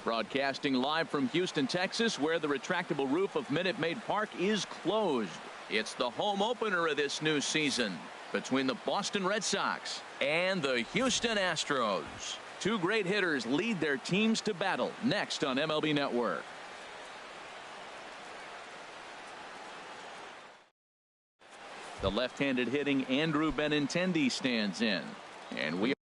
Broadcasting live from Houston, Texas, where the retractable roof of Minute Maid Park is closed. It's the home opener of this new season between the Boston Red Sox and the Houston Astros. Two great hitters lead their teams to battle next on MLB Network. The left-handed hitting Andrew Benintendi stands in, and we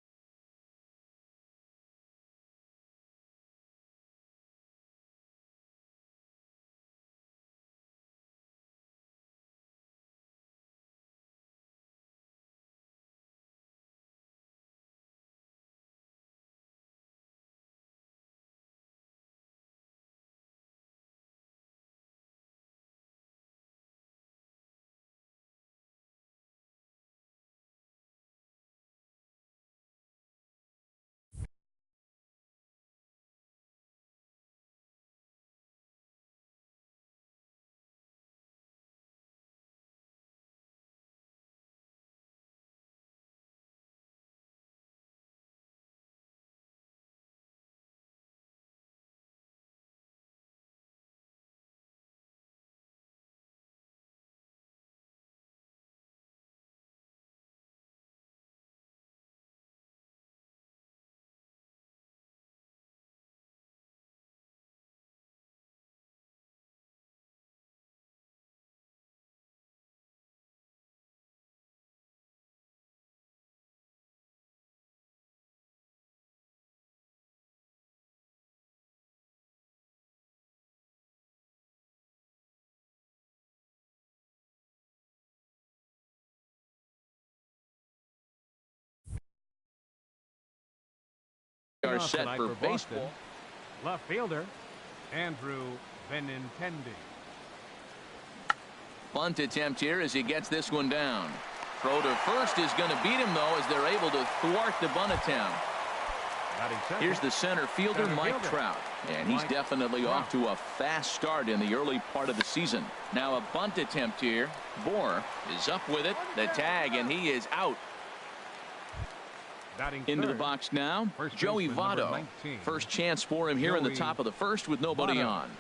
are set for baseball. Left fielder Andrew Benintendi. Bunt attempt here as he gets this one down. Throw to first is going to beat him, though, as they're able to thwart the bunt attempt. Here's the center fielder, Mike Trout, and he's definitely off to a fast start in the early part of the season. Now a bunt attempt here. Bohr is up with it, the tag, and he is out. Into the box now, Joey Votto. First chance for him here in the top of the first with nobody on.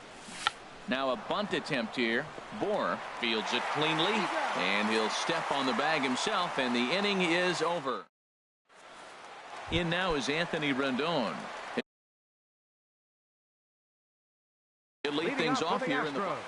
Now a bunt attempt here. Bohr fields it cleanly, and he'll step on the bag himself, and the inning is over. In now is Anthony Rendon. He'll lead things off here in the box.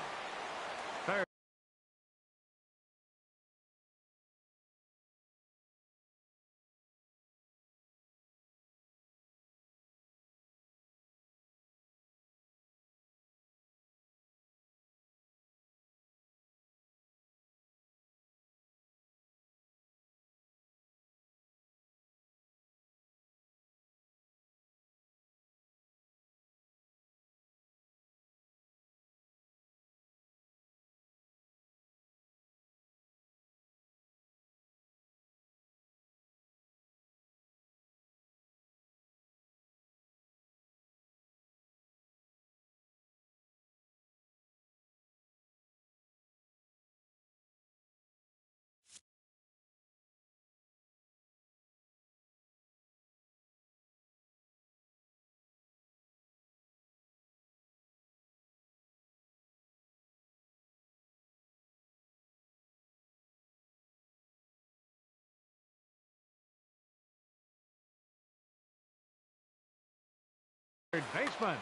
Third baseman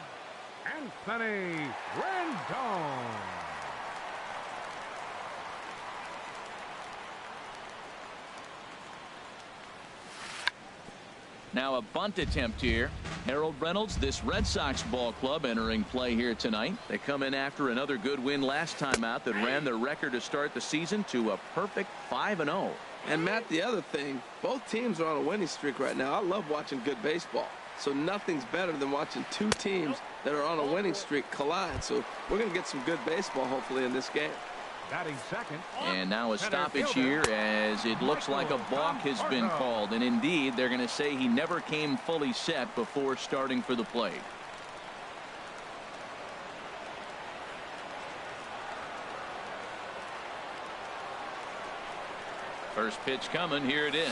Anthony Rendon. Now a bunt attempt here. Harold Reynolds, this Red Sox ball club, entering play here tonight. They come in after another good win last time out that ran their record to start the season to a perfect 5-0. And Matt, the other thing, both teams are on a winning streak right now. I love watching good baseball. So nothing's better than watching two teams that are on a winning streak collide. So we're going to get some good baseball, hopefully, in this game. Batting second. And now a stoppage here as it looks like a balk has been called. And indeed, they're going to say he never came fully set before starting for the plate. First pitch coming. Here it is.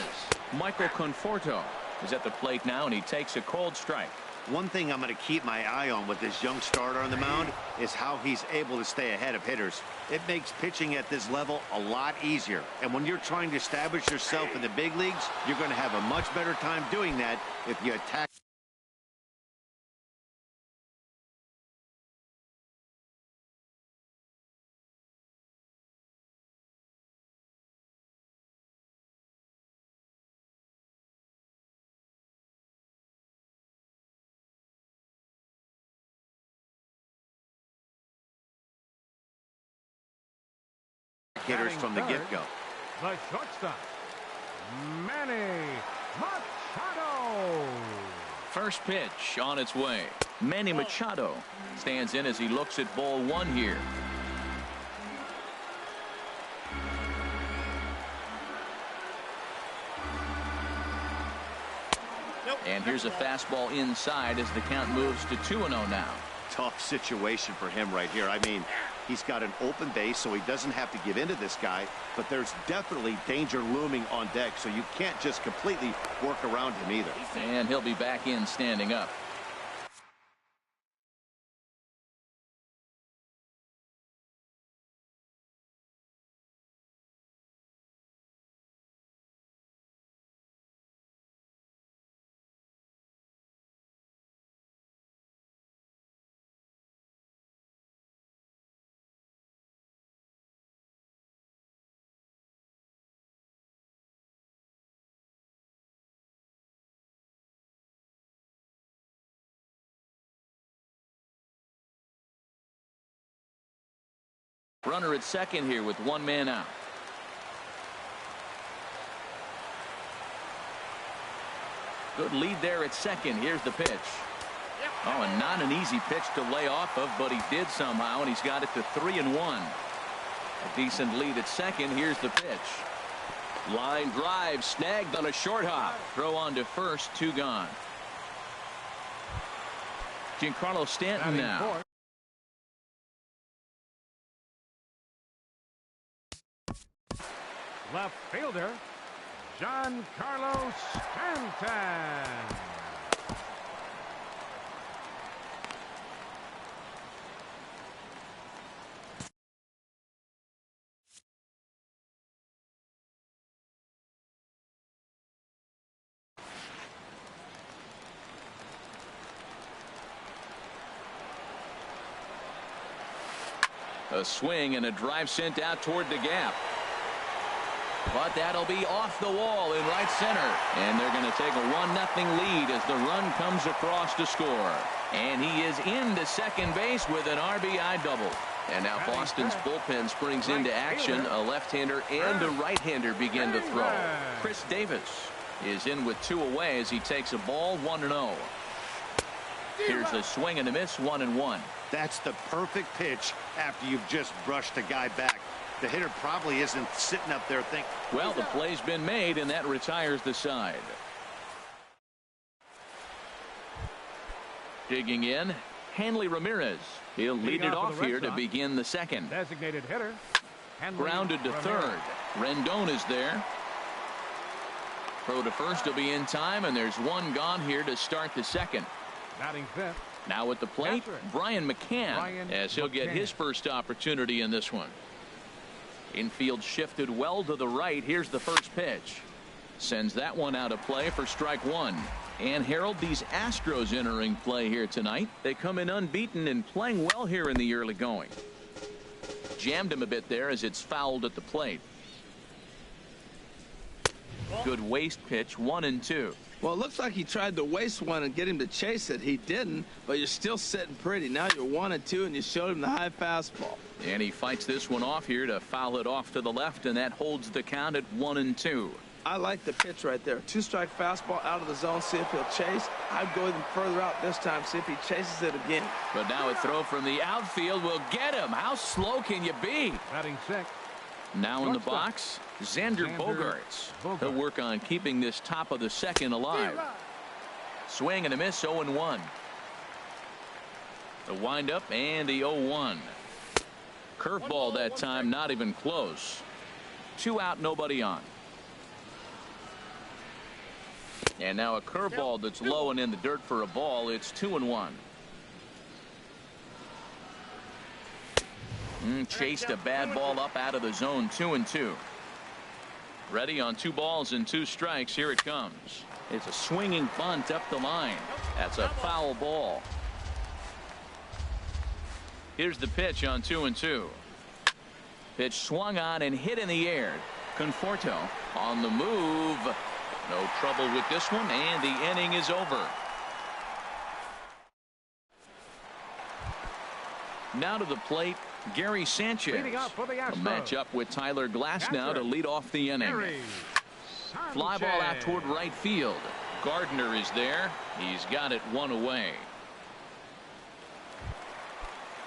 Michael Conforto is at the plate now, and he takes a cold strike. One thing I'm going to keep my eye on with this young starter on the mound is how he's able to stay ahead of hitters. It makes pitching at this level a lot easier. And when you're trying to establish yourself in the big leagues, you're going to have a much better time doing that if you attack. Hitters from the get-go. The shortstop, Manny Machado. First pitch on its way. Manny Machado stands in as he looks at ball one here. And here's a fastball inside as the count moves to 2-0 now. Tough situation for him right here. I mean, he's got an open base, so he doesn't have to give in to this guy, but there's definitely danger looming on deck, so you can't just completely work around him either. And he'll be back in standing up. Runner at second here with one man out. Good lead there at second. Here's the pitch. Oh, and not an easy pitch to lay off of, but he did somehow, and he's got it to 3-1. A decent lead at second. Here's the pitch. Line drive snagged on a short hop. Throw on to first, 2 gone. Giancarlo Stanton now. Left fielder, Giancarlo Stanton. A swing and a drive sent out toward the gap. But that'll be off the wall in right center. And they're going to take a 1-0 lead as the run comes across to score. And he is into second base with an RBI double. And now Boston's bullpen springs into action. A left-hander and a right-hander begin to throw. Chris Davis is in with 2 away as he takes a ball 1-0. Here's a swing and a miss, 1-1. That's the perfect pitch after you've just brushed a guy back. The hitter probably isn't sitting up there thinking. Well, the play's been made, and that retires the side. Digging in, Hanley Ramirez. He'll lead it off here to begin the second. Designated hitter. Grounded to third. Rendon is there. Throw to first will be in time, and there's 1 gone here to start the second. Batting fifth. Now at the plate, Brian McCann, as he'll get his first opportunity in this one. Infield shifted well to the right. Here's the first pitch. Sends that one out of play for strike 1. And Harold, these Astros entering play here tonight. They come in unbeaten and playing well here in the early going. Jammed him a bit there as it's fouled at the plate. Good waste pitch, 1-2. Well, it looks like he tried to waste one and get him to chase it. He didn't, but you're still sitting pretty. Now you're 1-2, and you showed him the high fastball. And he fights this one off here to foul it off to the left, and that holds the count at 1-2. I like the pitch right there. 2-strike fastball out of the zone. See if he'll chase. I'd go even further out this time. See if he chases it again. But now a throw from the outfield will get him. How slow can you be? Batting sixth. Now in the box, Xander Bogaerts. He'll work on keeping this top of the second alive. Swing and a miss, 0-1. The windup and the 0-1. Curveball that time, not even close. 2 out, nobody on. And now a curveball that's low and in the dirt for a ball. It's 2-1. Chased a bad ball up out of the zone. 2-2. Ready on 2 balls and 2 strikes. Here it comes. It's a swinging bunt up the line. That's a foul ball. Here's the pitch on 2-2. Pitch swung on and hit in the air. Conforto on the move. No trouble with this one, and the inning is over. Now to the plate, Gary Sanchez. A matchup with Tyler Glasnow to lead off the inning. Fly ball out toward right field. Gardner is there. He's got it 1 away.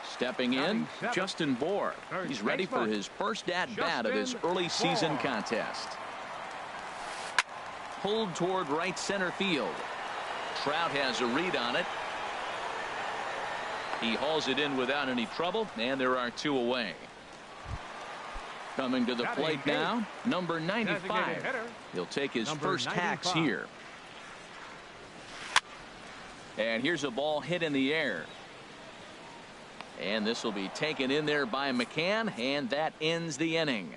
Stepping in, Justin Bohr. He's ready for his first at-bat of this early season contest. Pulled toward right center field. Trout has a read on it. He hauls it in without any trouble, and there are 2 away. Coming to the plate now, number 95. He'll take his first hacks here. And here's a ball hit in the air. And this will be taken in there by McCann, and that ends the inning.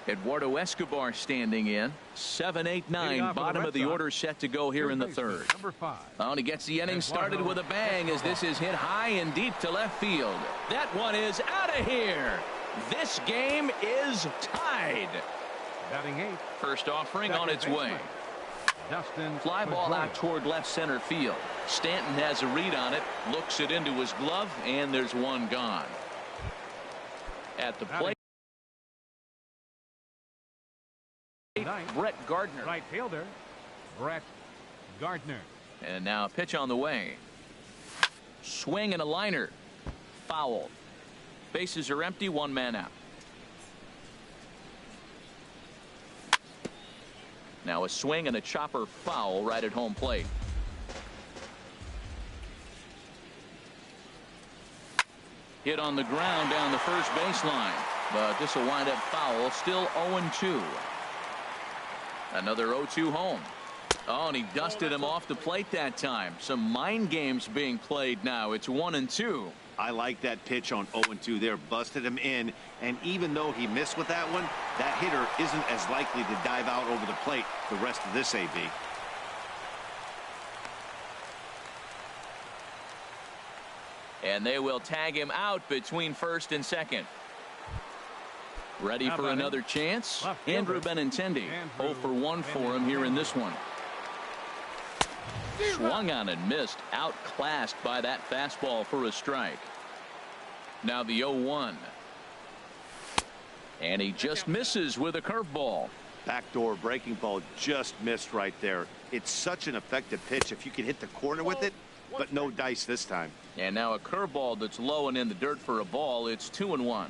Eduardo Escobar standing in. 7, 8, 9, bottom of the order set to go here in the third. Oh, and he gets the inning started with a bang as this is hit high and deep to left field. That one is out of here. This game is tied. First offering on its way. Fly ball out toward left center field. Stanton has a read on it, looks it into his glove, and there's one gone. At the plate, Brett Gardner. Right fielder, Brett Gardner. And now a pitch on the way. Swing and a liner. Foul. Bases are empty, 1 man out. Now a swing and a chopper foul right at home plate. Hit on the ground down the first baseline, but this will wind up foul. Still 0-2. Another 0-2 home. Oh, and he dusted him off the plate that time. Some mind games being played now. It's 1-2. I like that pitch on 0-2 there. Busted him in, and even though he missed with that one, that hitter isn't as likely to dive out over the plate the rest of this AB. And they will tag him out between first and second. Ready for another chance? Andrew Benintendi. 0 for 1 for him here in this one. Swung on and missed. Outclassed by that fastball for a strike. Now the 0-1. And he just misses with a curveball. Backdoor breaking ball just missed right there. It's such an effective pitch if you can hit the corner with it, but no dice this time. And now a curveball that's low and in the dirt for a ball. It's 2-1.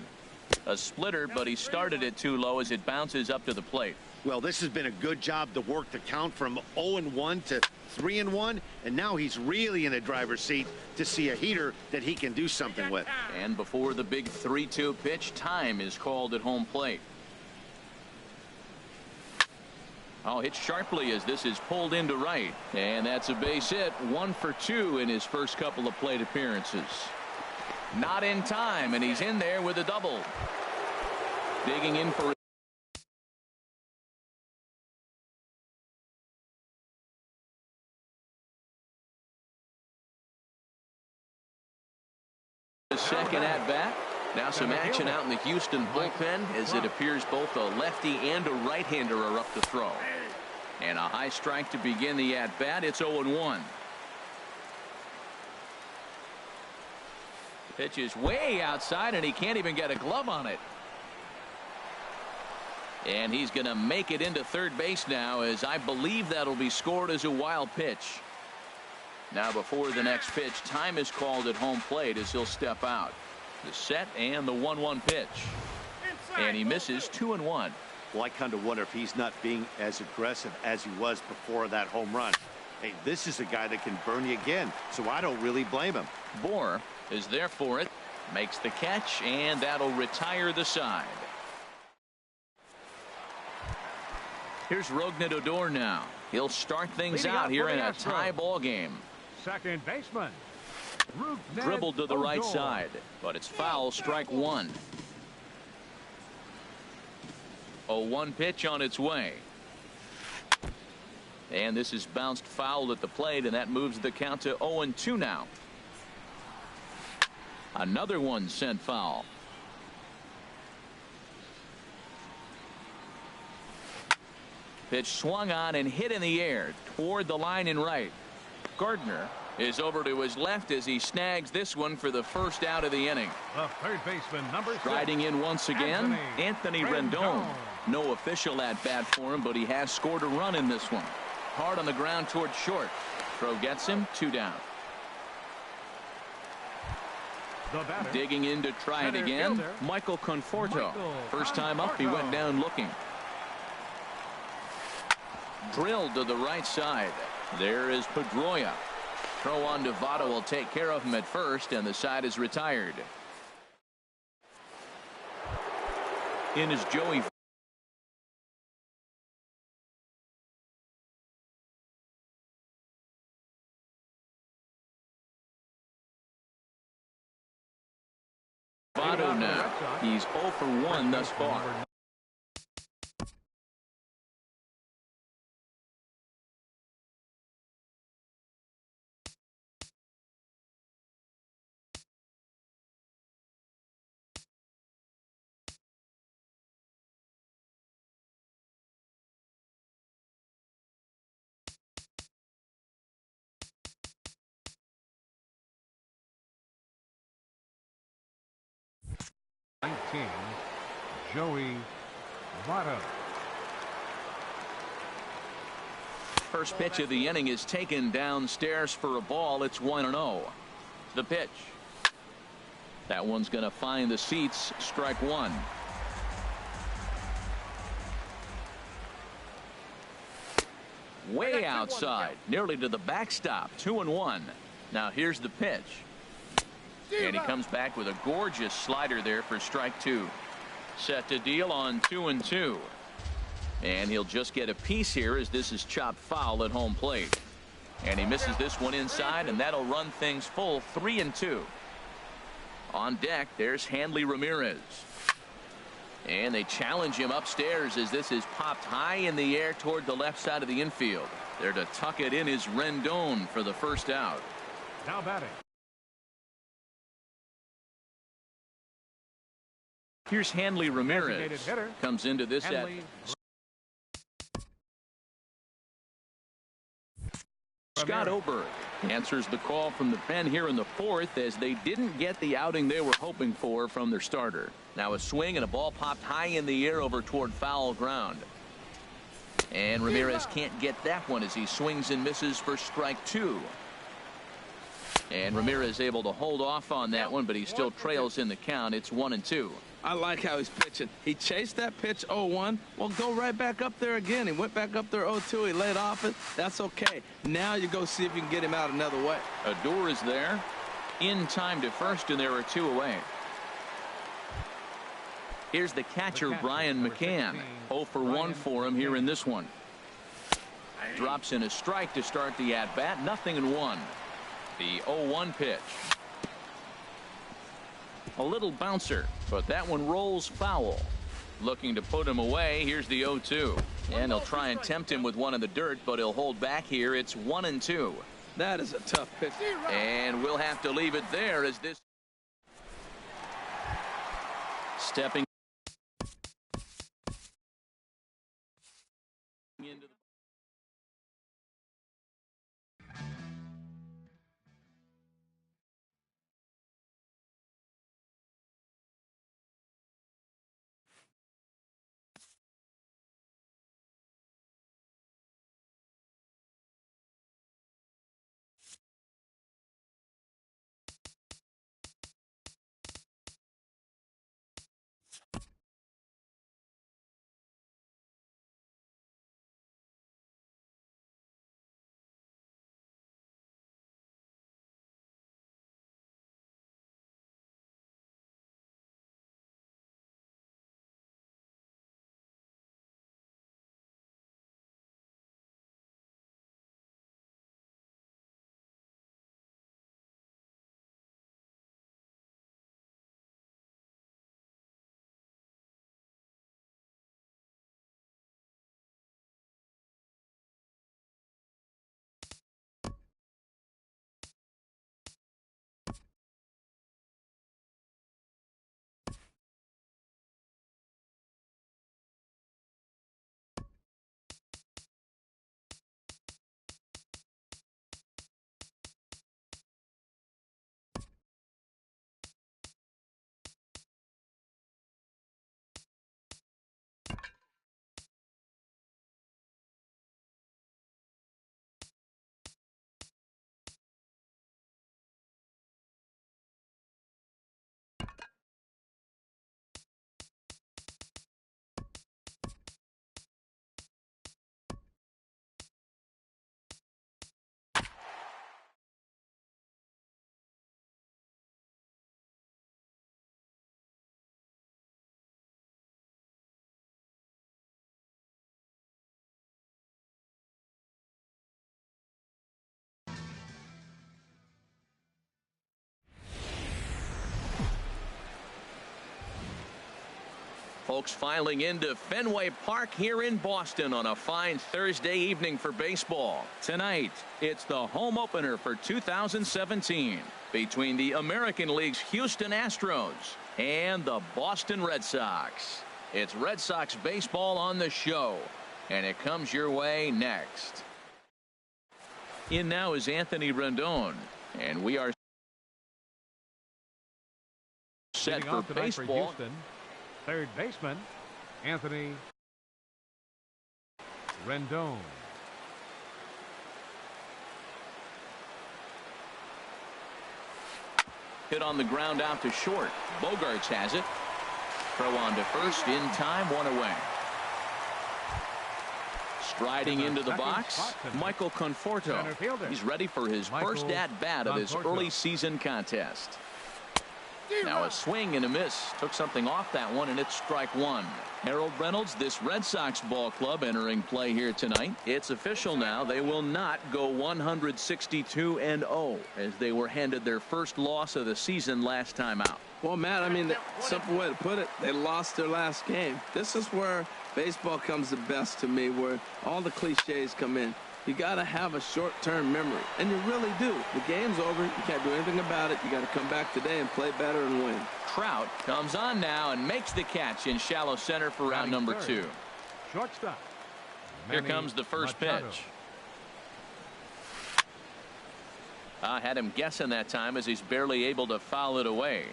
A splitter, but he started it too low as it bounces up to the plate. Well, this has been a good job to work the count from 0-1 to 3-1, and now he's really in a driver's seat to see a heater that he can do something with. And before the big 3-2 pitch, time is called at home plate. Oh, hit sharply as this is pulled into right. And that's a base hit. 1 for 2 in his first couple of plate appearances. Not in time, and he's in there with a double. Digging in for the second at bat. Now some action out in the Houston bullpen as it appears both a lefty and a right-hander are up to throw. And a high strike to begin the at bat. It's 0-1. Pitch is way outside and he can't even get a glove on it. And he's going to make it into third base now, as I believe that'll be scored as a wild pitch. Now before the next pitch, time is called at home plate as he'll step out. The set and the 1-1 pitch. And he misses 2-1. Well, I kind of wonder if he's not being as aggressive as he was before that home run. Hey, this is a guy that can burn you again, so I don't really blame him. Bohr is there for it, makes the catch, and that'll retire the side. Here's Rognedodor now. He'll start things out here in a tie ball game. Second baseman. Dribbled to the right side, but it's foul, strike one. 0-1 pitch on its way. And this is bounced foul at the plate, and that moves the count to 0-2 now. Another one sent foul. Pitch swung on and hit in the air toward the line and right. Gardner is over to his left as he snags this one for the first out of the inning. The third baseman, number 6. Riding in once again, Anthony Rendon. No official at bat for him, but he has scored a run in this one. Hard on the ground toward short. Throw gets him, 2 down. Digging in to try it again, Michael Conforto. First time up, he went down looking. Drilled to the right side. There is Pedroia. Throw on to Votto will take care of him at first, and the side is retired. In is Joey. Votto now. He's 0 for 1 thus far. Joey Votto. First pitch of the inning is taken downstairs for a ball. It's 1-0. The pitch. That one's going to find the seats. Strike one. Way outside, nearly to the backstop. 2-1. Now here's the pitch. And he comes back with a gorgeous slider there for strike two. Set to deal on 2-2. And he'll just get a piece here as this is chopped foul at home plate. And he misses this one inside, and that'll run things full 3-2. On deck, there's Hanley Ramirez. And they challenge him upstairs as this is popped high in the air toward the left side of the infield. There to tuck it in is Rendon for the first out. Now batting. Here's Hanley Ramirez. Comes into this at Scott Oberg answers the call from the pen here in the fourth as they didn't get the outing they were hoping for from their starter. Now a swing and a ball popped high in the air over toward foul ground. And Ramirez can't get that one as he swings and misses for strike two. And Ramirez able to hold off on that one, but he still trails in the count. It's 1-2. I like how he's pitching. He chased that pitch 0-1. Well, go right back up there again. He went back up there 0-2. He laid off it. That's okay. Now you go see if you can get him out another way. Odor is there. In time to first, and there are two away. Here's the catcher, Brian McCann. 0 for 1 for him here in this one. Drops in a strike to start the at-bat. 0-1. The 0-1 pitch. A little bouncer, but that one rolls foul. Looking to put him away. Here's the 0-2. And he'll try and tempt him with one in the dirt, but he'll hold back here. It's 1-2. That is a tough pitch. And we'll have to leave it there as this stepping into the Folks filing into Fenway Park here in Boston on a fine Thursday evening for baseball. Tonight, it's the home opener for 2017 between the American League's Houston Astros and the Boston Red Sox. It's Red Sox baseball on the show, and it comes your way next. In now is Anthony Rendon, and we are set for baseball. For Houston, third baseman, Anthony Rendon. Hit on the ground out to short. Bogarts has it. Throw on to first in time, one away. Striding into the box, Michael Conforto. He's ready for his first at-bat of this early season contest. Now a swing and a miss. Took something off that one, and it's strike one. Harold Reynolds, this Red Sox ball club entering play here tonight. It's official now. They will not go 162-0 as they were handed their first loss of the season last time out. Well, Matt, I mean, the simple way to put it, they lost their last game. This is where baseball comes the best to me, where all the cliches come in. You got to have a short-term memory, and you really do. The game's over. You can't do anything about it. You got to come back today and play better and win. Trout comes on now and makes the catch in shallow center for round number two. Shortstop. Here comes the first pitch. I had him guessing that time as he's barely able to foul it away.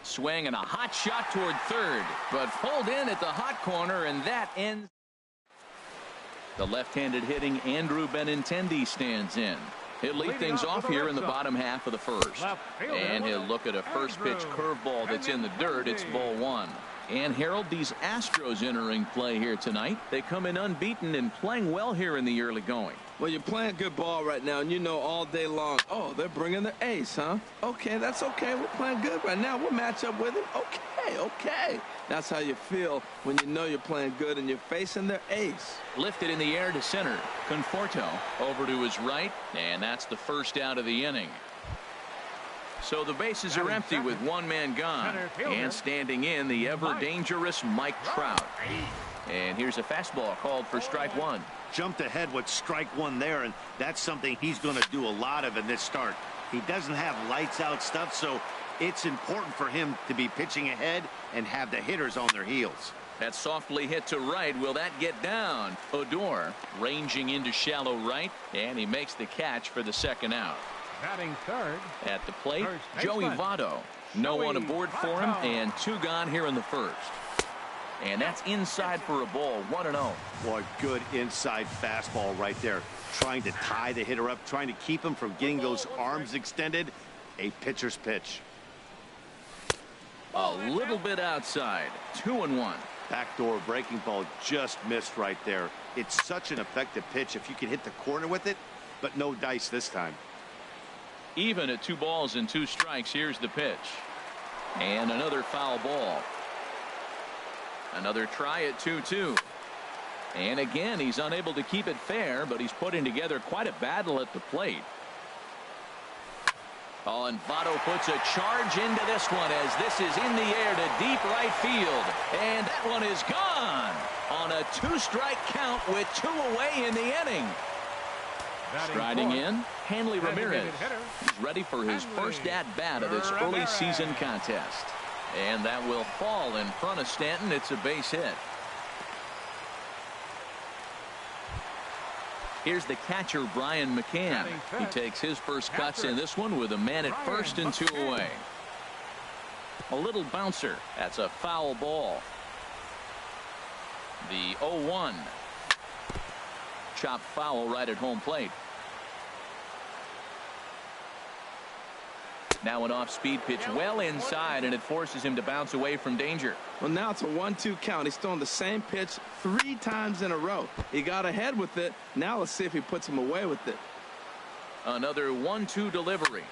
Swing and a hot shot toward third, but pulled in at the hot corner, and that ends. The left-handed hitting Andrew Benintendi stands in. He'll lead things off here in the bottom half of the first. And he'll look at a first pitch curveball that's in the dirt. It's ball one. And Harold, these Astros entering play here tonight. They come in unbeaten and playing well here in the early going. Well, you're playing good ball right now, and you know all day long, oh, they're bringing their ace, huh? Okay, that's okay. We're playing good right now. We'll match up with them. Okay. That's how you feel when you know you're playing good and you're facing their ace. Lifted in the air to center. Conforto over to his right, and that's the first out of the inning. So the bases are empty with one man gone, and standing in the ever-dangerous Mike Trout. And here's a fastball called for strike one. Jumped ahead with strike one there, and that's something he's going to do a lot of in this start. He doesn't have lights out stuff, so it's important for him to be pitching ahead and have the hitters on their heels. That softly hit to right. Will that get down? Odor ranging into shallow right, and he makes the catch for the second out. Batting third. At the plate, Joey Votto. No one aboard for him, and two gone here in the first. And that's inside for a ball, 1-0. Boy, good inside fastball right there. Trying to tie the hitter up, trying to keep him from getting those arms extended. A pitcher's pitch. A little bit outside, 2-1. Backdoor breaking ball just missed right there. It's such an effective pitch if you can hit the corner with it, but no dice this time. Even at 2 balls and 2 strikes, here's the pitch. And another foul ball. Another try at 2-2. And again, he's unable to keep it fair, but he's putting together quite a battle at the plate. Oh, and Votto puts a charge into this one as this is in the air to deep right field. And that one is gone on a 2-strike count with 2 away in the inning. Striding in, Hanley Ramirez. He's ready for his first at-bat of this early season contest. And that will fall in front of Stanton. It's a base hit. Here's the catcher, Brian McCann. He takes his first cuts in this one with a man at first and 2 away. A little bouncer. That's a foul ball. The 0-1. Chop foul right at home plate. Now an off-speed pitch well inside, and it forces him to bounce away from danger. Well, now it's a 1-2 count. He's throwing the same pitch 3 times in a row. He got ahead with it. Now let's see if he puts him away with it. Another 1-2 delivery.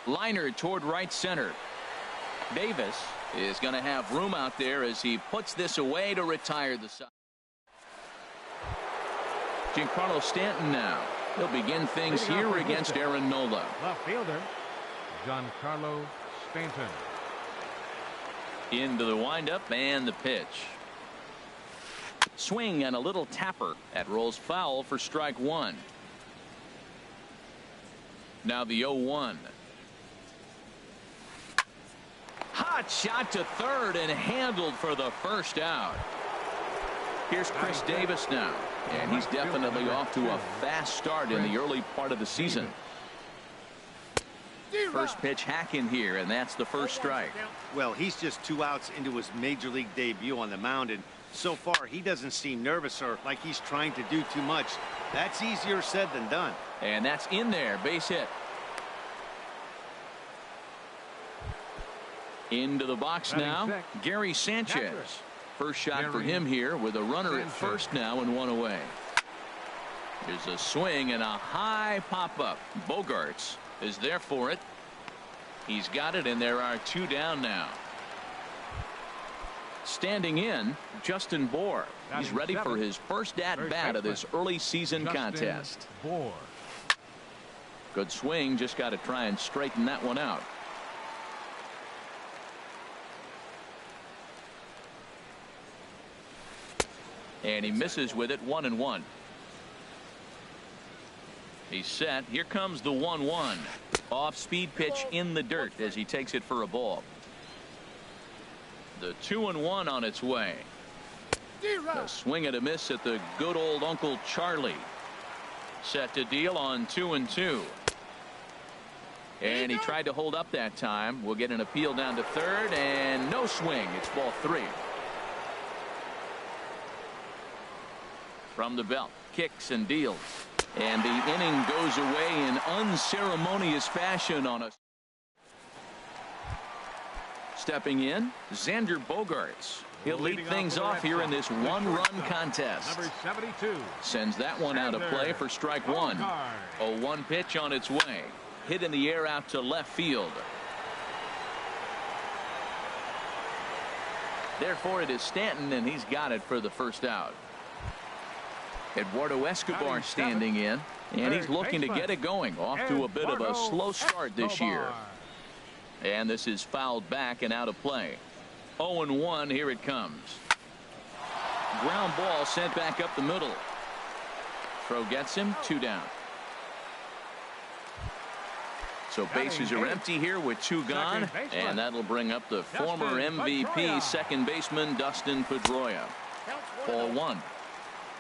Liner toward right center. Davis is going to have room out there as he puts this away to retire the side. Giancarlo Stanton now. He'll begin things here against Aaron Nola. Left fielder, Giancarlo Stanton. Into the windup and the pitch. Swing and a little tapper. That rolls foul for strike one. Now the 0-1. Hot shot to third and handled for the first out. Here's Chris Davis now, and he's definitely off to a fast start in the early part of the season. First pitch hacking here, and that's the first strike. Well, he's just 2 outs into his major league debut on the mound, and so far he doesn't seem nervous or like he's trying to do too much. That's easier said than done. And that's in there, base hit. Into the box now, Gary Sanchez. First shot for him here with a runner at first now and one away. Here's a swing and a high pop-up. Bogarts is there for it. He's got it, and there are 2 down now. Standing in, Justin Bohr. He's ready for his first at-bat of this early season contest. Good swing, just got to try and straighten that one out. And he misses with it, 1-1. He's set. Here comes the 1-1. Off-speed pitch in the dirt as he takes it for a ball. The 2-1 on its way. A swing and a miss at the good old Uncle Charlie. Set to deal on 2-2. And he tried to hold up that time. We'll get an appeal down to third, and no swing. It's ball 3. From the belt, kicks and deals. And the inning goes away in unceremonious fashion on us. Stepping in, Xander Bogarts. He'll lead things off here in this one-run contest. Number 72. Sends that one out of play for strike one. 0-1 pitch on its way. Hit in the air out to left field. Therefore, it is Stanton, and he's got it for the first out. Eduardo Escobar standing in, and he's looking to get it going. Off to a bit of a slow start this year. And this is fouled back and out of play. 0-1, here it comes. Ground ball sent back up the middle. Throw gets him, 2 down. So bases are empty here with 2 gone, and that'll bring up the former MVP second baseman Dustin Pedroia. Ball 1.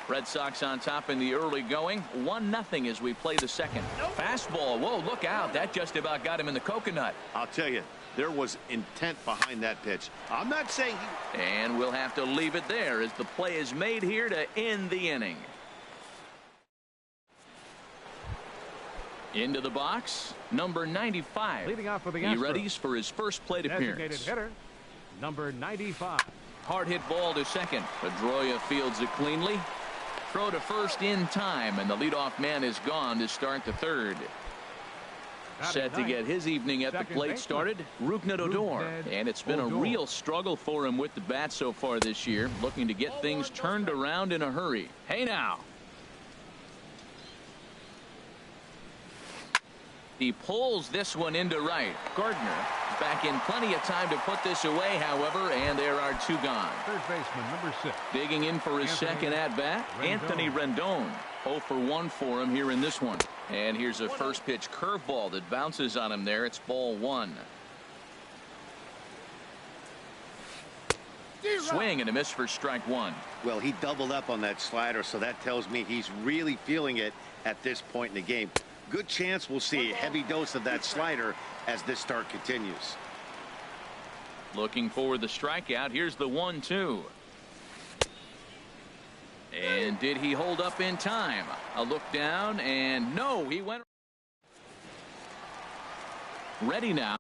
Red Sox on top in the early going. 1-0 as we play the second. Fastball. Whoa, look out. That just about got him in the coconut. I'll tell you, there was intent behind that pitch. I'm not saying he... And we'll have to leave it there as the play is made here to end the inning. Into the box, number 95. Leading off for the He readies for his first plate appearance. Hitter, number 95. Hard hit ball to second. Pedroia fields it cleanly. Throw to first in time, and the leadoff man is gone to start the third. Set to get his evening at the plate started, Rougned Odor. And it's been a real struggle for him with the bat so far this year, looking to get things turned around in a hurry. Hey now. He pulls this one into right. Gardner back in plenty of time to put this away, however, and there are 2 gone. Third baseman, number 6. Digging in for his second at-bat, Anthony Rendon. 0 for 1 for him here in this one. And here's a first pitch curveball that bounces on him there. It's ball 1. Swing and a miss for strike 1. Well, he doubled up on that slider, so that tells me he's really feeling it at this point in the game. Good chance we'll see a heavy dose of that slider as this start continues. Looking for the strikeout. Here's the 1-2. And did he hold up in time? A look down, and no, he went ready now.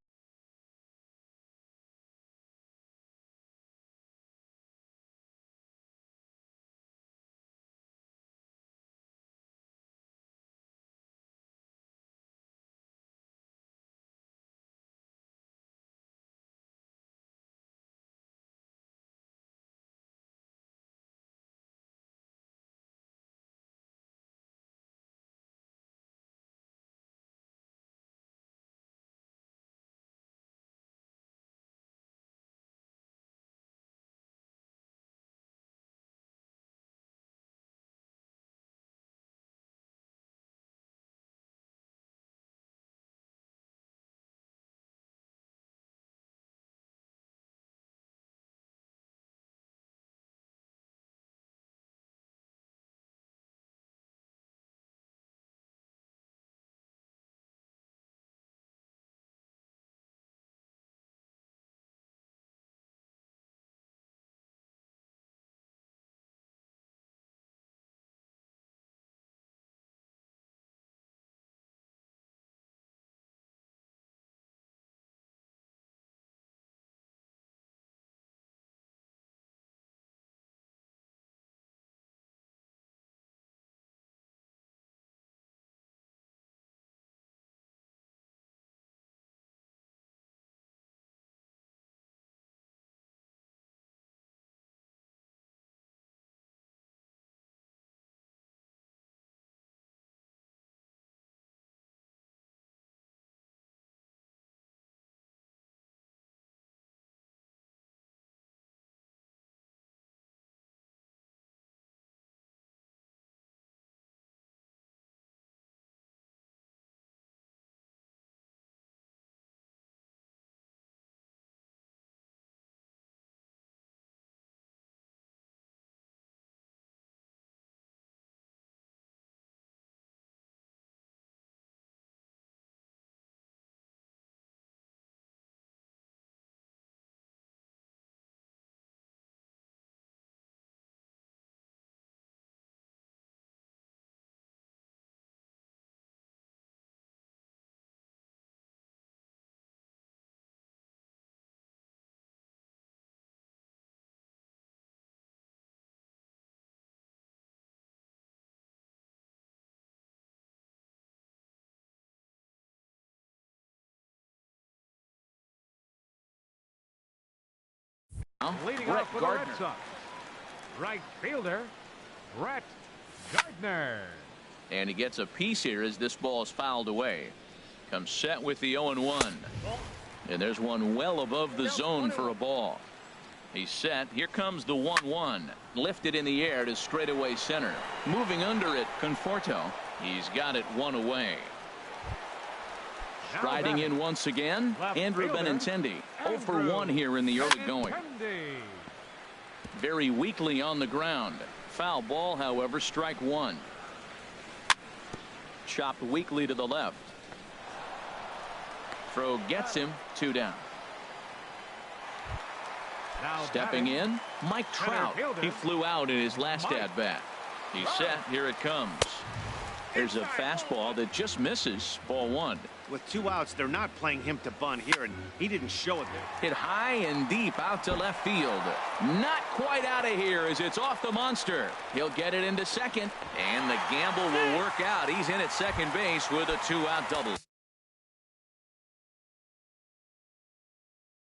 now, Leading Brett off for the Red Gardner. Sox, right fielder, Brett Gardner. And he gets a piece here as this ball is fouled away. Comes set with the 0-1. And there's one well above the zone for a ball. He's set. Here comes the 1-1. Lifted in the air to straightaway center. Moving under it, Conforto. He's got it one away. Striding in once again, Andrew Benintendi. 0 for 1 here in the early going. Very weakly on the ground. Foul ball, however, strike one. Chopped weakly to the left. Throw gets him, 2 down. Stepping in, Mike Trout. He flew out in his last at-bat. He's set. Here it comes. There's a fastball that just misses. Ball 1. With 2 outs, they're not playing him to bunt here, and he didn't show it there. Hit high and deep out to left field. Not quite out of here as it's off the monster. He'll get it into second, and the gamble will work out. He's in at second base with a 2-out double.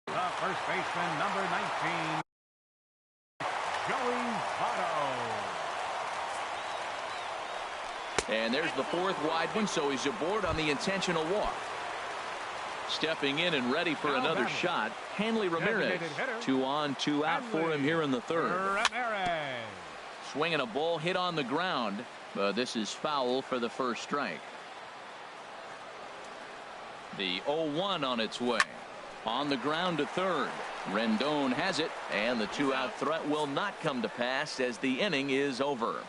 The first baseman, number 19, Joey Votto. And there's the 4th wide one, so he's aboard on the intentional walk. Stepping in and ready for another shot, Hanley Ramirez. 2 on, 2 out for him here in the 3rd. Swinging a ball hit on the ground, but this is foul for the first strike. The 0-1 on its way. On the ground to 3rd. Rendon has it, and the 2-out threat will not come to pass as the inning is over.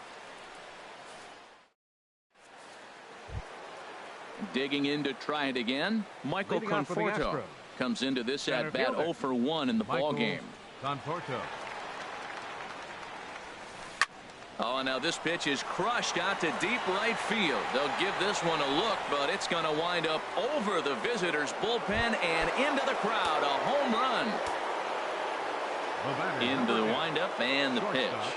Digging in to try it again, Michael Conforto comes into this at-bat 0 for 1 in the ball game. Conforto. Oh, now this pitch is crushed out to deep right field. They'll give this one a look, but it's going to wind up over the visitors' bullpen and into the crowd. A home run. Into the windup and the pitch.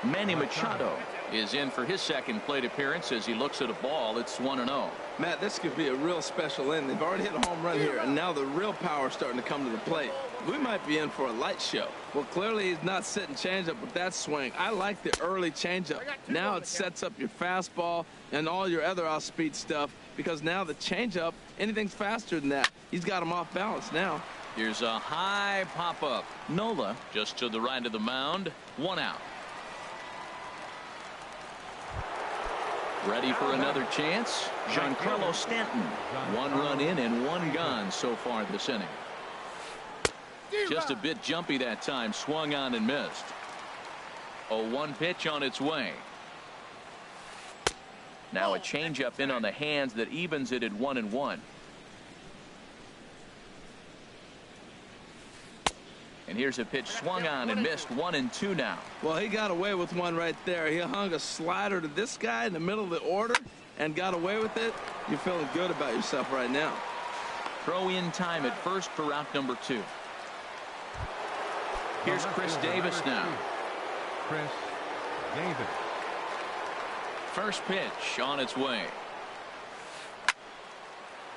Manny Machado is in for his second plate appearance as he looks at a ball. It's 1-0. Matt, this could be a real special inning. They've already hit a home run here, and now the real power is starting to come to the plate. We might be in for a light show. Well, clearly he's not sitting changeup with that swing. I like the early changeup. Now it sets up your fastball and all your other off-speed stuff, because now the changeup, anything's faster than that. He's got him off balance now. Here's a high pop-up. Nola just to the right of the mound. 1 out. Ready for another chance. Giancarlo Stanton. 1 run in and 1 gone so far this inning. Just a bit jumpy that time. Swung on and missed. 0-1 pitch on its way. Now a changeup in on the hands that evens it at 1-1. And here's a pitch swung on and missed. 1-2 now. Well, he got away with one right there. He hung a slider to this guy in the middle of the order and got away with it. You're feeling good about yourself right now. Throw in time at first for out number 2. Here's Chris Davis now. Chris Davis. First pitch on its way.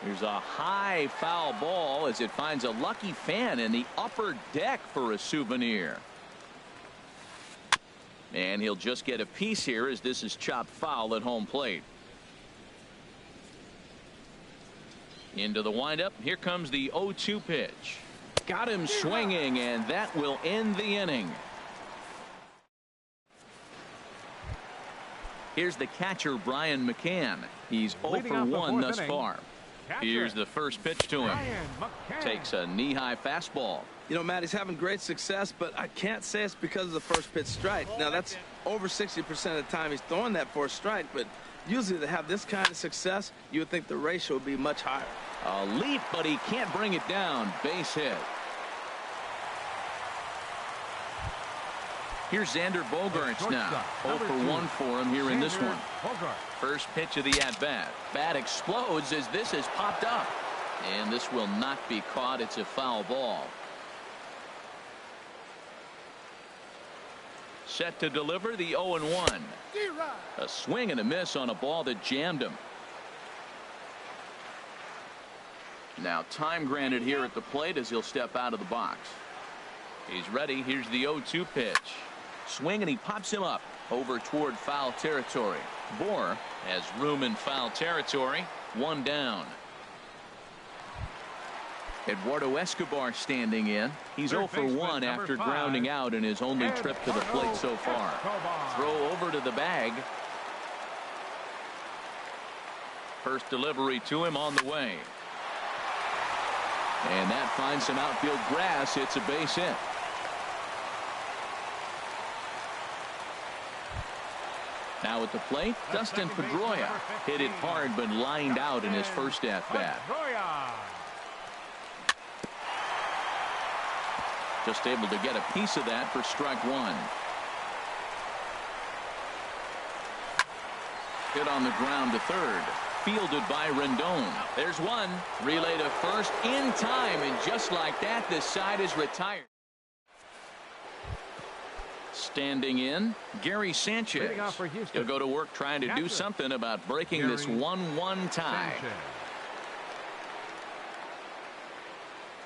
Here's a high foul ball as it finds a lucky fan in the upper deck for a souvenir. And he'll just get a piece here as this is chopped foul at home plate. Into the windup. Here comes the 0-2 pitch. Got him swinging, and that will end the inning. Here's the catcher, Brian McCann. He's 0 for 1 thus far. Here's the first pitch to him. Takes a knee-high fastball. You know, Matt, he's having great success, but I can't say it's because of the first pitch strike. Now, that's over 60% of the time he's throwing that for a strike, but usually to have this kind of success, you would think the ratio would be much higher. A leap, but he can't bring it down. Base hit. Here's Xander Bogaerts now. 0 for 1 for him here in this one. First pitch of the at-bat. Bat explodes as this has popped up. And this will not be caught. It's a foul ball. Set to deliver the 0-1. A swing and a miss on a ball that jammed him. Now time granted here at the plate as he'll step out of the box. He's ready. Here's the 0-2 pitch. Swing, and he pops him up over toward foul territory. Bohr has room in foul territory. One down. Eduardo Escobar standing in. He's 0 for 1 after grounding out in his only trip to the plate so far. Throw over to the bag. First delivery to him on the way. And that finds some outfield grass. It's a base hit. Now at the plate, Dustin Pedroia hit it hard but lined out in his first at-bat. Just able to get a piece of that for strike one. Hit on the ground to third. Fielded by Rendon. There's one. Relay to first in time, and just like that, this side is retired. Standing in, Gary Sanchez. He'll go to work trying to do something about breaking this 1-1 tie.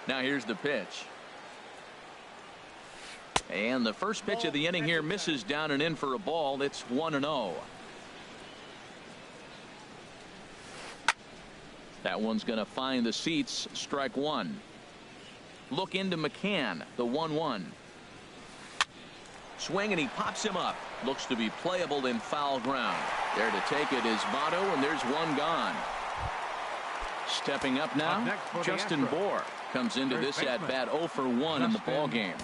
Now here's the pitch. And the first pitch of the inning here misses down and in for a ball. It's 1-0. That one's going to find the seats. Strike one. Look into McCann. The 1-1. Swing, and he pops him up. Looks to be playable in foul ground. There to take it is Votto, and there's one gone. Stepping up now, Justin Bohr comes into this at bat 0 for 1 in the ball game.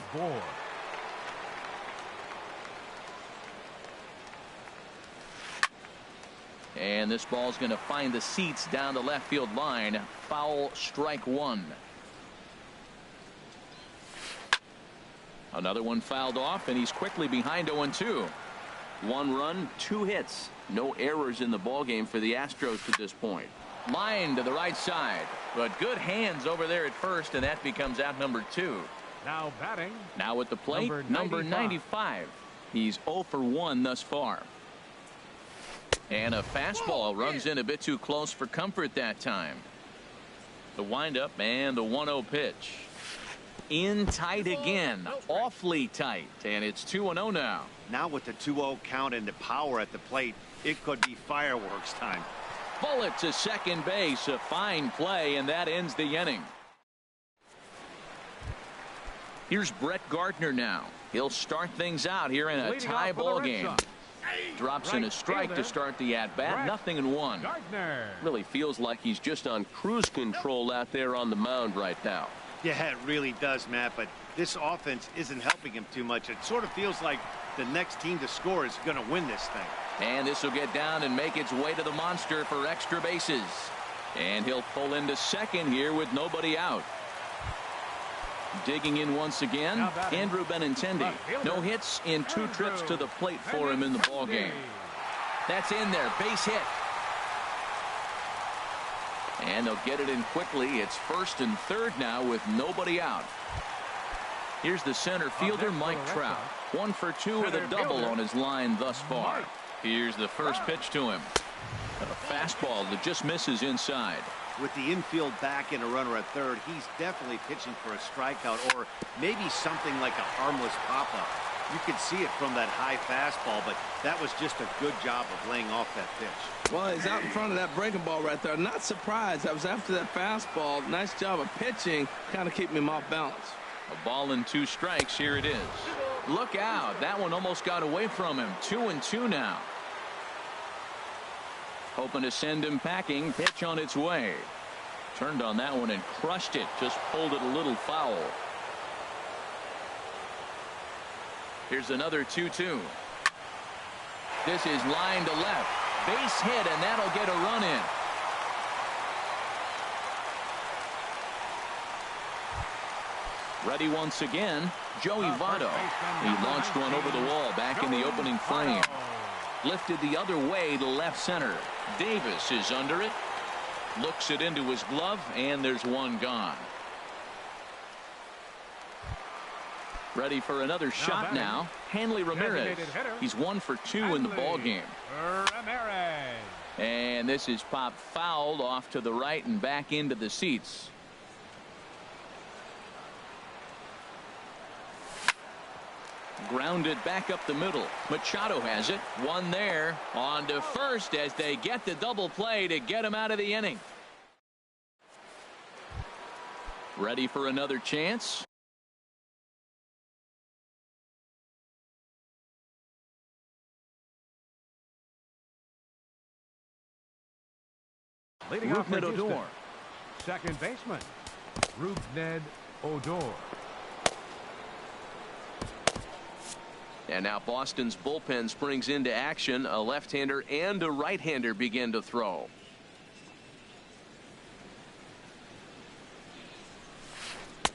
And this ball's going to find the seats down the left field line. Foul, strike one. Another one fouled off, and he's quickly behind 0-2. 1 run, 2 hits. No errors in the ballgame for the Astros to this point. Line to the right side, but good hands over there at first, and that becomes out number 2. Now batting. Now at the plate, number 95. He's 0 for 1 thus far. And a fastball runs in a bit too close for comfort that time. The windup and the 1-0 pitch. In tight again, awfully tight, and it's 2-0 now. Now with the 2-0 count and the power at the plate, it could be fireworks time. Bullet to second base, a fine play, and that ends the inning. Here's Brett Gardner now. He'll start things out here in a tie ball game. Drops in a strike to start the at-bat. 0-1. Really feels like he's just on cruise control out there on the mound right now. Yeah, it really does, Matt, but this offense isn't helping him too much. It sort of feels like the next team to score is going to win this thing. And this will get down and make its way to the monster for extra bases. And he'll pull into second here with nobody out. Digging in once again, Andrew Benintendi. No hits in 2 trips to the plate for him in the ballgame. That's in there, base hit. And they'll get it in quickly. It's first and third now with nobody out. Here's the center fielder, Mike Trout. 1 for 2 with a double on his line thus far. Here's the first pitch to him. A fastball that just misses inside. With the infield back and a runner at third, he's definitely pitching for a strikeout or maybe something like a harmless pop-up. You can see it from that high fastball, but that was just a good job of laying off that pitch. Well, he's out in front of that breaking ball right there. Not surprised. I was after that fastball. Nice job of pitching, kind of keeping him off balance. A ball and 2 strikes. Here it is. Look out. That one almost got away from him. 2-2 now. Hoping to send him packing. Pitch on its way. Turned on that one and crushed it. Just pulled it a little foul. Here's another 2-2. This is line to left. Base hit, and that'll get a run in. Ready once again, Joey Votto. He launched one over the wall back in the opening frame. Lifted the other way to left center. Davis is under it. Looks it into his glove, and there's one gone. Ready for another shot now. Hanley Ramirez. He's 1 for 2 in the ball game. And this is popped fouled off to the right and back into the seats. Grounded back up the middle. Machado has it. One there. On to first as they get the double play to get him out of the inning. Ready for another chance. Leading off for Rougned Houston, Odor. second baseman, Rougned Odor. And now Boston's bullpen springs into action. A left-hander and a right-hander begin to throw.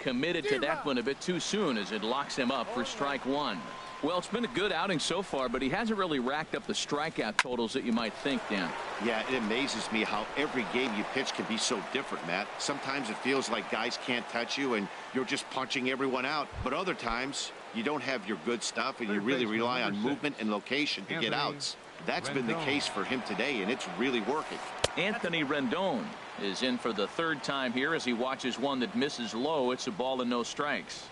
Committed to that one a bit too soon as it locks him up for strike one. Well, it's been a good outing so far, but he hasn't really racked up the strikeout totals that you might think, Dan. Yeah, it amazes me how every game you pitch can be so different, Matt. Sometimes it feels like guys can't touch you and you're just punching everyone out. But other times you don't have your good stuff and you really rely on movement and location to get outs. That's been the case for him today, and it's really working. Anthony Rendon is in for the third time here as he watches one that misses low. It's a ball and no strikes.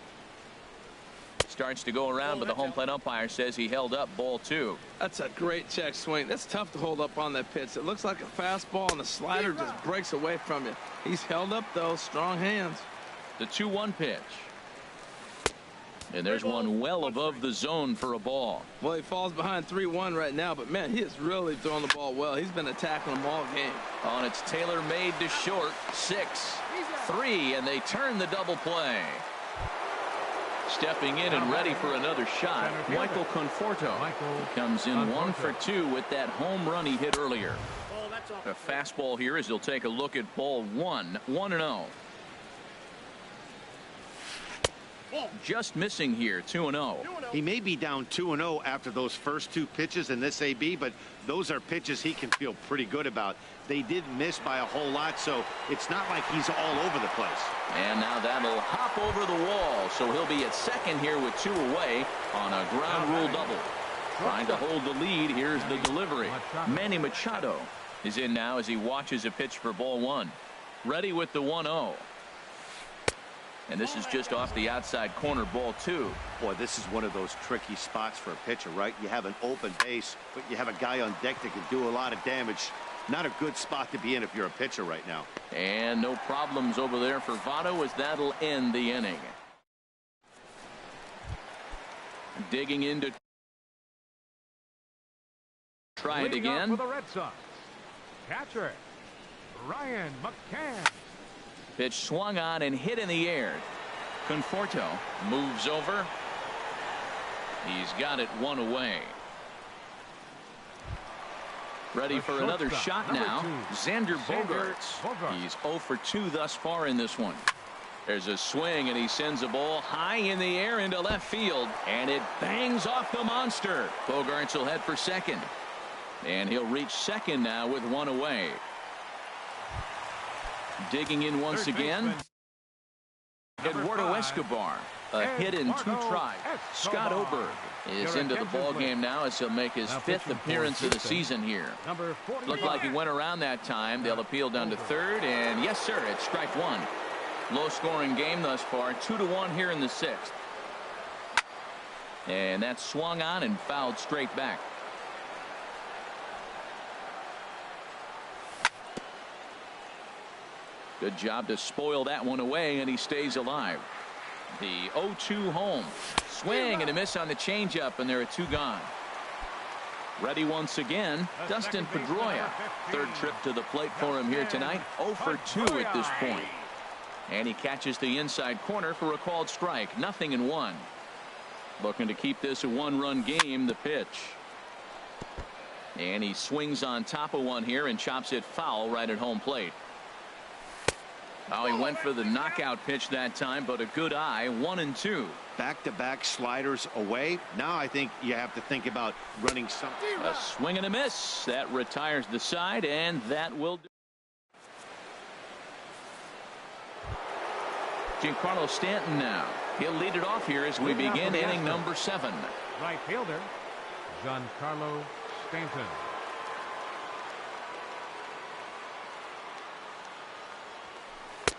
Starts to go around, but the home plate umpire says he held up ball two. That's a great check swing. That's tough to hold up on that pitch. It looks like a fastball, and the slider just breaks away from you. He's held up, though. Strong hands. The 2-1 pitch. And there's one well above the zone for a ball. Well, he falls behind 3-1 right now, but, man, he is really throwing the ball well. He's been attacking them all game. On its Taylor-made to short. 6-3, and they turn the double play. Stepping in and ready for another shot, Michael Conforto comes in 1 for 2 with that home run he hit earlier. A fastball here as he'll take a look at ball 1, 1-0. Just missing here, 2-0. He may be down 2-0 after those first two pitches in this AB, but those are pitches he can feel pretty good about. They did miss by a whole lot, so it's not like he's all over the place. And now that'll hop over the wall, so he'll be at second here with 2 away on a ground rule double. Trying to hold the lead. Here's the delivery. Manny Machado is in now as he watches a pitch for ball 1. Ready with the 1-0. And this is just off the outside corner, ball 2. Boy, this is one of those tricky spots for a pitcher, right? You have an open base, but you have a guy on deck that can do a lot of damage. Not a good spot to be in if you're a pitcher right now. And no problems over there for Votto as that'll end the inning. Digging in to try it again. For the Red Sox, catcher Ryan McCann. Pitch swung on and hit in the air. Conforto moves over. He's got it 1 away. Ready for another shot now. Xander Bogaerts. He's 0 for 2 thus far in this one. There's a swing, and he sends a ball high in the air into left field, and it bangs off the monster. Bogaerts will head for second, and he'll reach second now with 1 away. Digging in once again, Eduardo Escobar. A hit in 2 tries. Scott Oberg is into the ball game now as he'll make his 5th appearance of the season here. Looked like he went around that time. They'll appeal down to third, and yes, sir, it's strike 1. Low-scoring game thus far, 2-1 here in the 6th. And that swung on and fouled straight back. Good job to spoil that one away, and he stays alive. The 0-2 home. Swing and a miss on the changeup, and there are 2 gone. Ready once again, Dustin Pedroia. 3rd trip to the plate for him here tonight. 0 for 2 at this point. And he catches the inside corner for a called strike. 0-1. Looking to keep this a 1-run game. The pitch. And he swings on top of one here and chops it foul right at home plate. Oh, he went for the knockout pitch that time, but a good eye. 1-2. Back-to-back sliders away. Now I think you have to think about running something. A swing and a miss. That retires the side, and that will do. Giancarlo Stanton now. He'll lead it off here as we begin inning number 7. Right fielder, Giancarlo Stanton.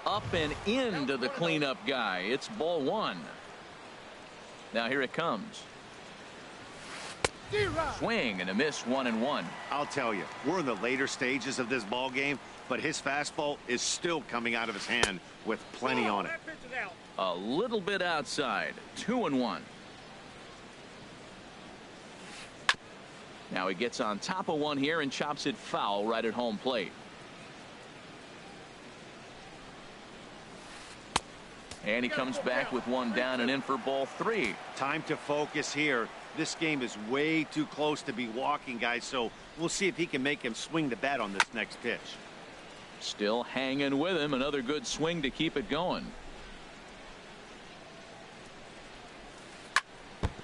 Up and into the cleanup guy. It's ball 1. Now here it comes. Swing and a miss, 1-1. I'll tell you, we're in the later stages of this ball game, but his fastball is still coming out of his hand with plenty on it. A little bit outside, 2-1. Now he gets on top of one here and chops it foul right at home plate. And he comes back with one down and in for ball 3. Time to focus here. This game is way too close to be walking, guys, so we'll see if he can make him swing the bat on this next pitch. Still hanging with him. Another good swing to keep it going.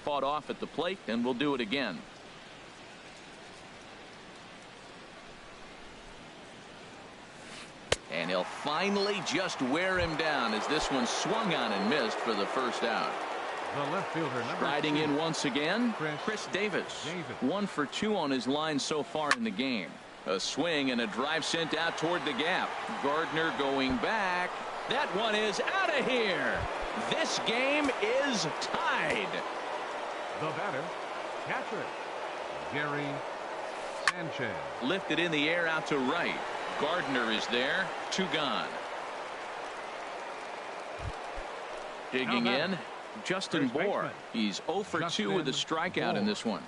Fought off at the plate, and we'll do it again. And he'll finally just wear him down as this one swung on and missed for the first out. The left fielder, Riding in once again, Chris Davis. 1 for 2 on his line so far in the game. A swing and a drive sent out toward the gap. Gardner going back. That one is out of here. This game is tied. The batter, catcher, Gary Sanchez. Lifted in the air out to right. Gardner is there. 2 gone. Digging in, Justin Bohr. He's 0 for 2 with a strikeout in this one.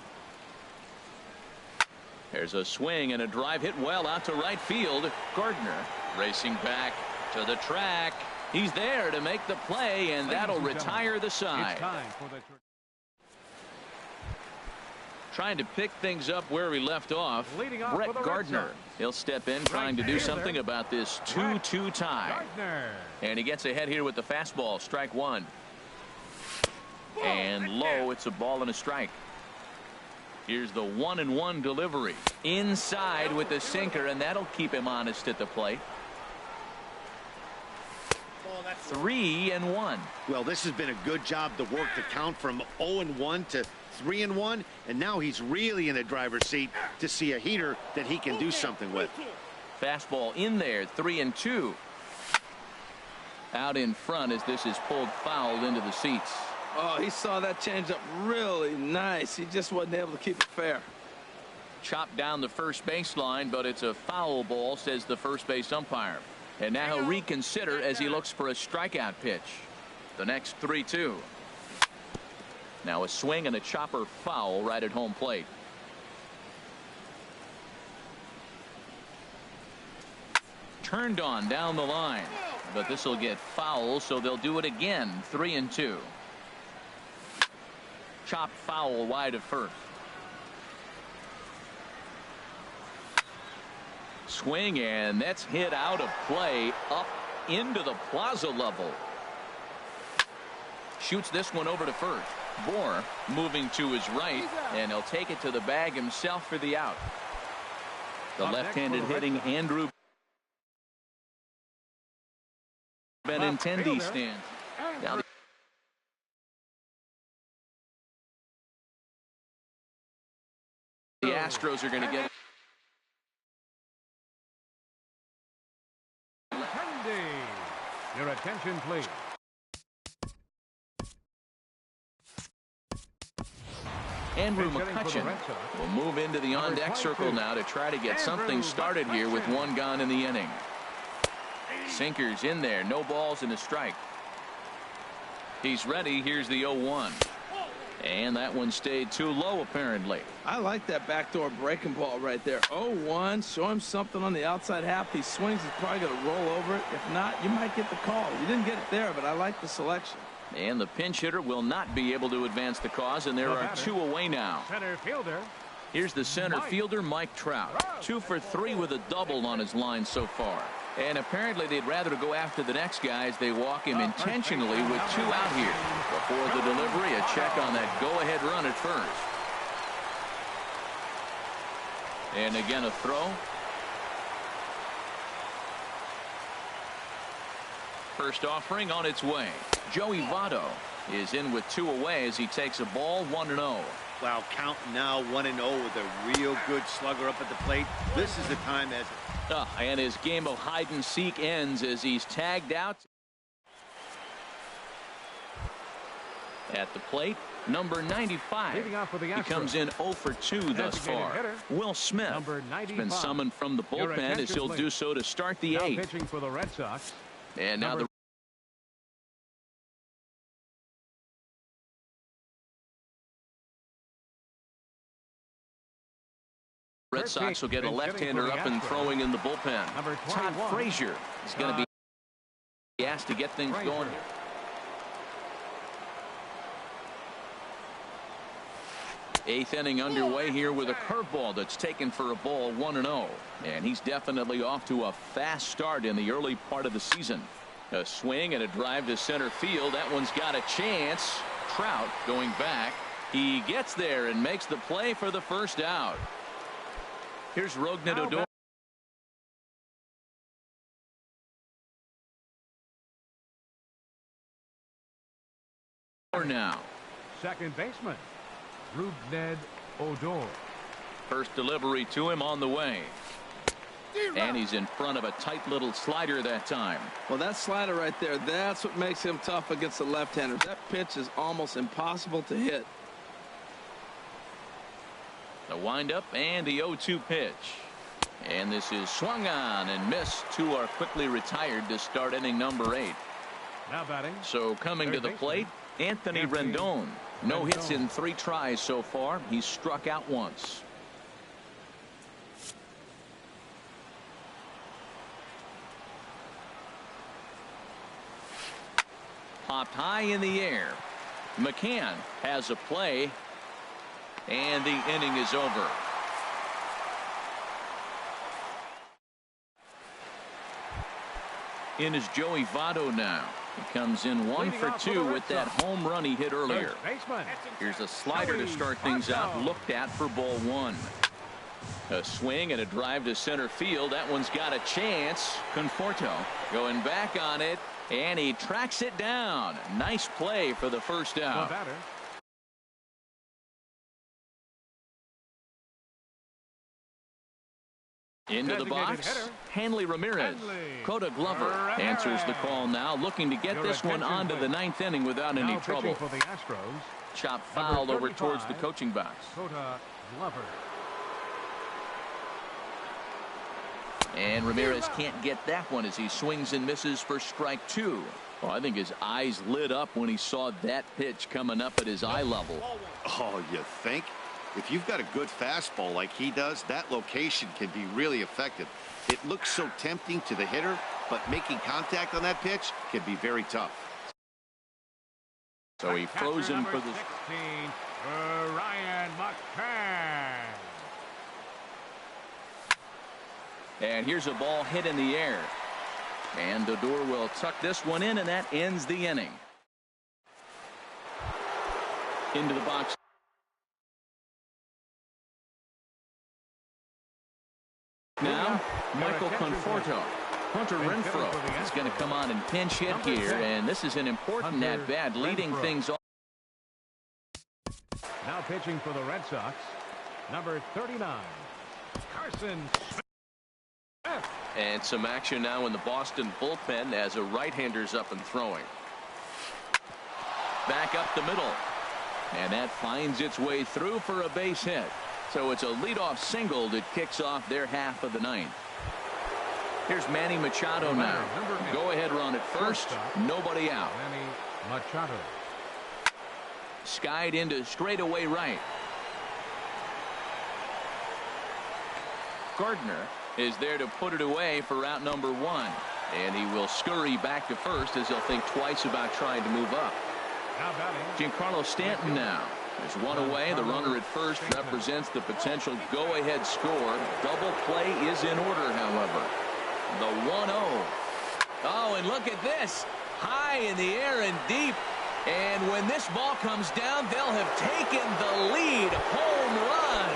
There's a swing and a drive hit well out to right field. Gardner racing back to the track. He's there to make the play, and that'll retire the side. It's time for the Trying to pick things up where we left off. Brett Gardner. He'll step in trying to do something about this 2-2 tie. And he gets ahead here with the fastball. Strike 1. And low. It's a ball and a strike. Here's the 1-1 delivery. Inside with the sinker, and that'll keep him honest at the plate. 3-1. Well, this has been a good job to work the count from 0-1 to 3-1, and now he's really in the driver's seat to see a heater that he can do something with. Fastball in there, 3-2. Out in front as this is pulled foul into the seats. Oh, he saw that changeup really nice. He just wasn't able to keep it fair. Chopped down the first baseline, but it's a foul ball, says the first base umpire. And now he'll reconsider as he looks for a strikeout pitch. The next 3-2. Now a swing and a chopper foul right at home plate. Turned on down the line, but this will get foul, so they'll do it again. 3-2. Chopped foul wide of first. Swing, and that's hit out of play up into the plaza level. Shoots this one over to first. Bohr moving to his right, and he'll take it to the bag himself for the out. The left-handed hitting Andrew Benintendi stands. Now the Astros are going to get it. Your attention, please. Andrew McCutcheon will move into the on-deck circle now to try to get something started here with 1 gone in the inning. Sinkers in there, no balls and a strike. He's ready. Here's the 0-1. And that one stayed too low, apparently. I like that backdoor breaking ball right there. 0-1. Show him something on the outside half. He swings. He's probably going to roll over it. If not, you might get the call. You didn't get it there, but I like the selection. And the pinch hitter will not be able to advance the cause, and there are 2 away now. Center fielder. Here's the center fielder, Mike Trout. 2 for 3 with a double on his line so far. And apparently they'd rather go after the next guy as they walk him intentionally with 2 out here. Before the delivery, a check on that go-ahead run at first. And again a throw. First offering on its way. Joey Votto is in with 2 away as he takes a ball 1-0. Wow, count now 1-0 with a real good slugger up at the plate. This is the time as... and his game of hide and seek ends as he's tagged out. At the plate, number 95. Leading off for the He comes in 0 for 2 thus far. Hitter, Will Smith has been summoned from the bullpen as he'll do so to start the 8th. Pitching for the Red Sox. And now the Red Sox will get a left-hander up and throwing in the bullpen. Todd Frazier is going to be asked to get things going. Eighth inning underway here with a curveball that's taken for a ball, 1-0. And he's definitely off to a fast start in the early part of the season. A swing and a drive to center field. That one's got a chance. Trout going back. He gets there and makes the play for the first out. Here's Rougned Odor. Now. Second baseman, Rougned Odor. First delivery to him on the way. And he's in front of a tight little slider that time. Well, that slider right there, that's what makes him tough against the left-handers. That pitch is almost impossible to hit. The windup and the 0-2 pitch. And this is swung on and missed. Two are quickly retired to start inning number 8. Now batting. So coming to the plate, Anthony Rendon. No hits in 3 tries so far. He's struck out once. Popped high in the air. McCann has a play. And the inning is over. In is Joey Votto now. He comes in 1 for 2 with that home run he hit earlier. Here's a slider to start things out. Looked at for ball 1. A swing and a drive to center field. That one's got a chance. Conforto going back on it. And he tracks it down. Nice play for the first out. Into the box, Hanley Ramirez. Cota Glover answers the call now, looking to get this one onto the 9th inning without any trouble. For the Astros, chop foul over towards the coaching box. Cota Glover. And Ramirez can't get that one as he swings and misses for strike 2. Well, I think his eyes lit up when he saw that pitch coming up at his eye level. Oh, you think? If you've got a good fastball like he does, that location can be really effective. It looks so tempting to the hitter, but making contact on that pitch can be very tough. So he froze him for the 16, Ryan McCann. And here's a ball hit in the air. And Odor will tuck this one in, and that ends the inning. Into the box. Now, Michael Conforto. Hunter Renfroe is going to come on and pinch hit here, and this is an important at-bat, leading things off. Now pitching for the Red Sox, number 39, Carson Smith. And some action now in the Boston bullpen as a right-hander's up and throwing. Back up the middle. And that finds its way through for a base hit. So it's a leadoff single that kicks off their half of the 9th. Here's Manny Machado now. Go ahead run at first. Nobody out. Manny Machado. Skied into straightaway right. Gardner is there to put it away for out number 1. And he will scurry back to first as he'll think twice about trying to move up. Giancarlo Stanton now. There's one away. The runner at first represents the potential go-ahead score. Double play is in order, however. The 1-0. Oh, and look at this. High in the air and deep. And when this ball comes down, they'll have taken the lead. Home run.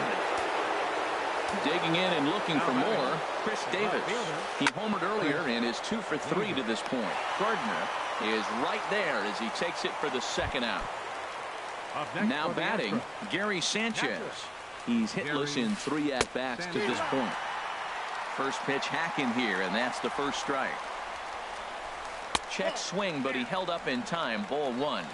Digging in and looking for more, Chris Davis. He homered earlier and is 2 for 3 to this point. Gardner is right there as he takes it for the second out. Now batting, Gary Sanchez. He's hitless in 3 at-bats to this point. First pitch hacking here, and that's the first strike. Check swing, but he held up in time. Ball 1.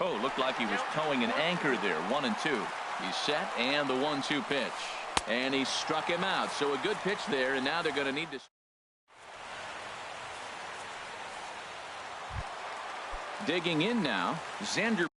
Oh, looked like he was towing an anchor there. 1-2. He's set, and the 1-2 pitch. And he struck him out. So a good pitch there, and now they're going to need to... Digging in now, Xander.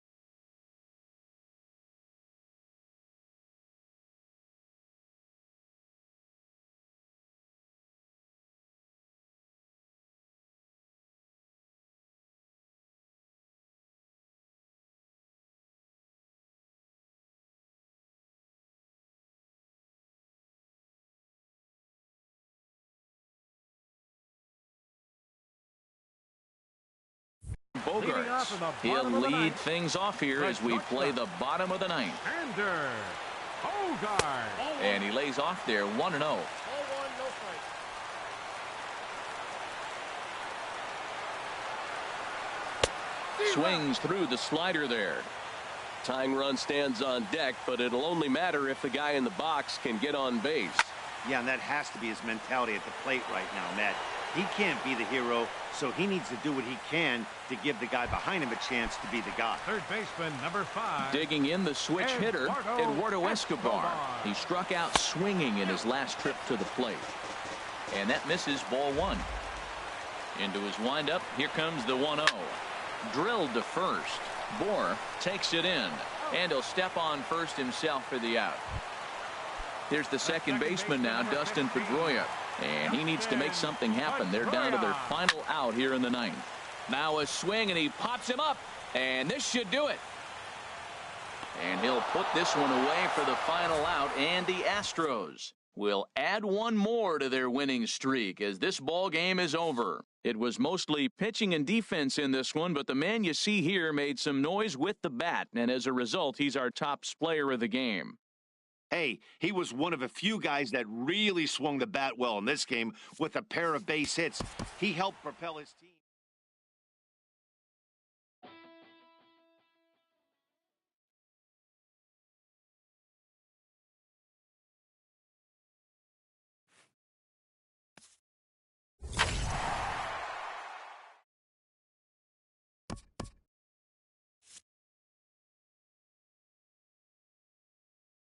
Bogarts. He'll lead things off here as we play the bottom of the ninth. And he lays off there 1-0. Swings through the slider there. Tying run stands on deck, but it'll only matter if the guy in the box can get on base. Yeah, and that has to be his mentality at the plate right now, Matt. He can't be the hero, so he needs to do what he can to give the guy behind him a chance to be the guy. Third baseman, number 5. Digging in the switch hitter, Eduardo Escobar. He struck out swinging in his last trip to the plate. And that misses, ball 1. Into his windup, here comes the 1-0. Drilled to first. Bohr takes it in, and he'll step on first himself for the out. Here's the second baseman now, Dustin Pedroia, and he needs to make something happen. They're down to their final out here in the ninth. Now a swing, and he pops him up, and this should do it. And he'll put this one away for the final out, and the Astros will add one more to their winning streak as this ball game is over. It was mostly pitching and defense in this one, but the man you see here made some noise with the bat, and as a result, he's our top player of the game. Hey, he was one of a few guys that really swung the bat well in this game with a pair of base hits. He helped propel his team.